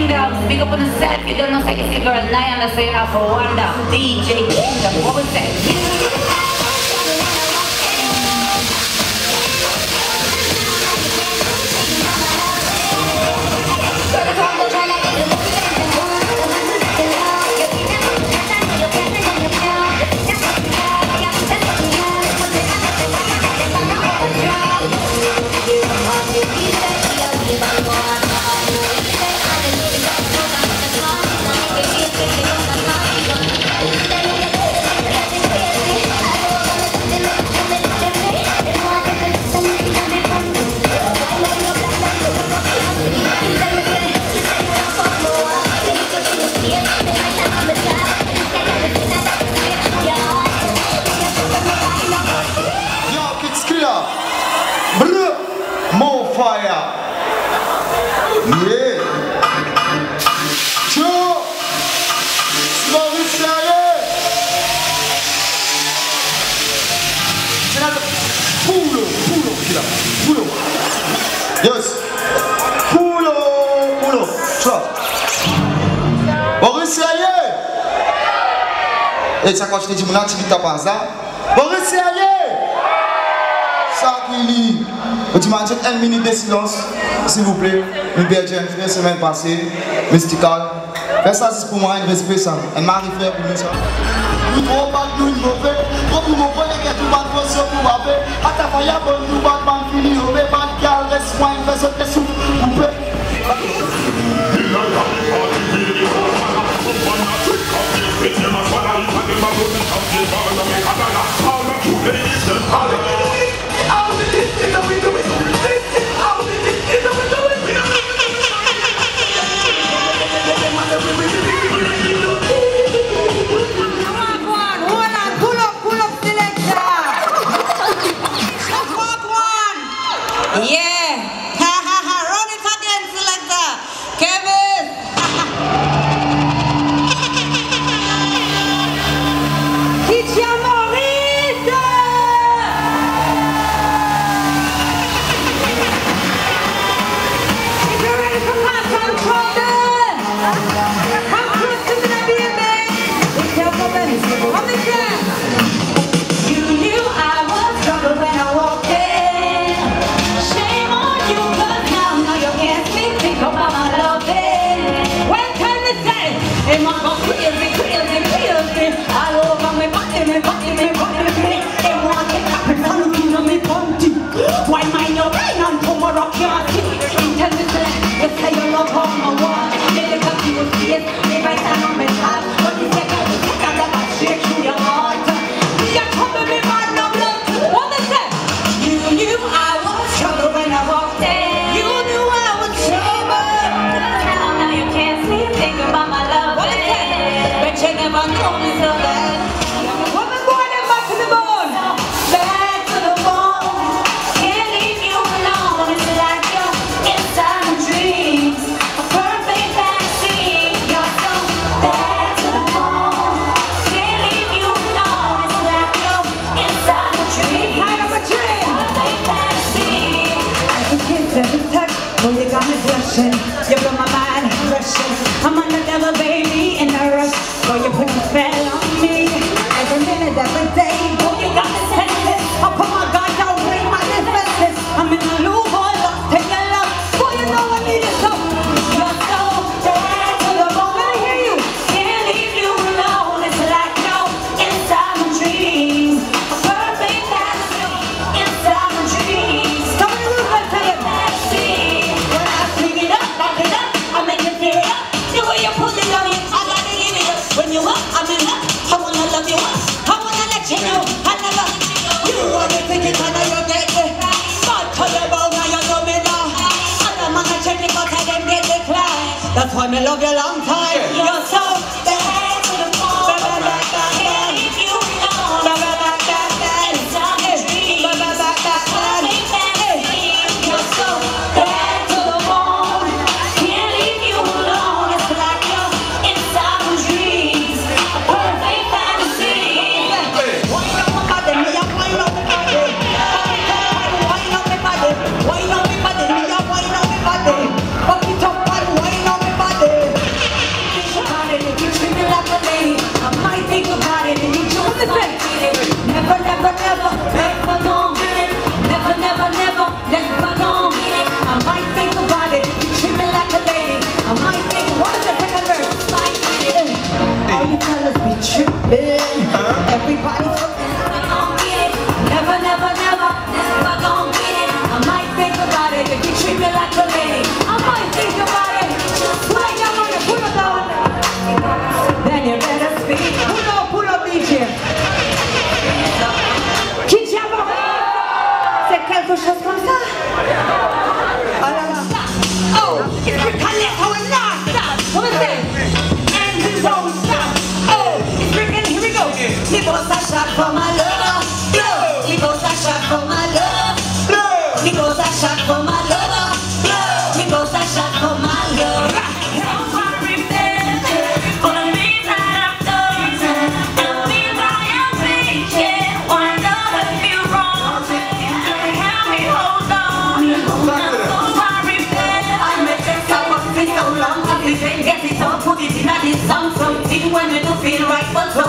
Kingdom. Speak up on the set if you don't know, say it's your girl Niana saying out for Wanda. DJ Kingdom, what was that? Yes. Pulo. Ciao. Boris Aye. Et ça quand je te dis mon activité pas ça. Boris Aye. Ça qui vous imaginez 1 minute de silence s'il vous plaît. Une Belgienne la semaine passée, Mystical. Fais ça c'est pour moi une respect ça. Elle m'a arrivé pour nous ça. Nous trop pas nous mauvais. Pour nous mauvais que tout pas de position pour baver. À ta faille bon nous pas de fini au bé pas de gal reste point fais sauter sous. Vous pouvez you blow my mind, rushing. I'm on the level, baby, in a rush. Boy, you put your spell on me. Every minute, every day. Boy, you got me senseless. I put my guard down, bring my defenses. I'm in a loophole, lost in your love. Boy, you know I need it so. You're so bad to the bone. Let me hear you. Can't leave you alone. It's like no inside my dreams. A perfect fantasy inside my dreams. Tell me who's gonna tell it. I make it feel up. The way you put it on it, I gotta give it up. When you up, I'm in love. I wanna love you up. I wanna let you know. I never you wanna take it and you get it. But tell you about now you know me now. And I'm gonna check it out and then get declined. That's why me love you long time. You're so bad to the bone. Can't leave you alone. It's on the dream. You're so bad to the bone. Can't leave you alone. It's like you're inside my dreams. A perfect fantasy. Wind up my body, me a wind up my body. Wind up my body, wind up my body, me a wind up my body. Fuck it up and wind up my body. put it in a this song, something when me do feel right, but so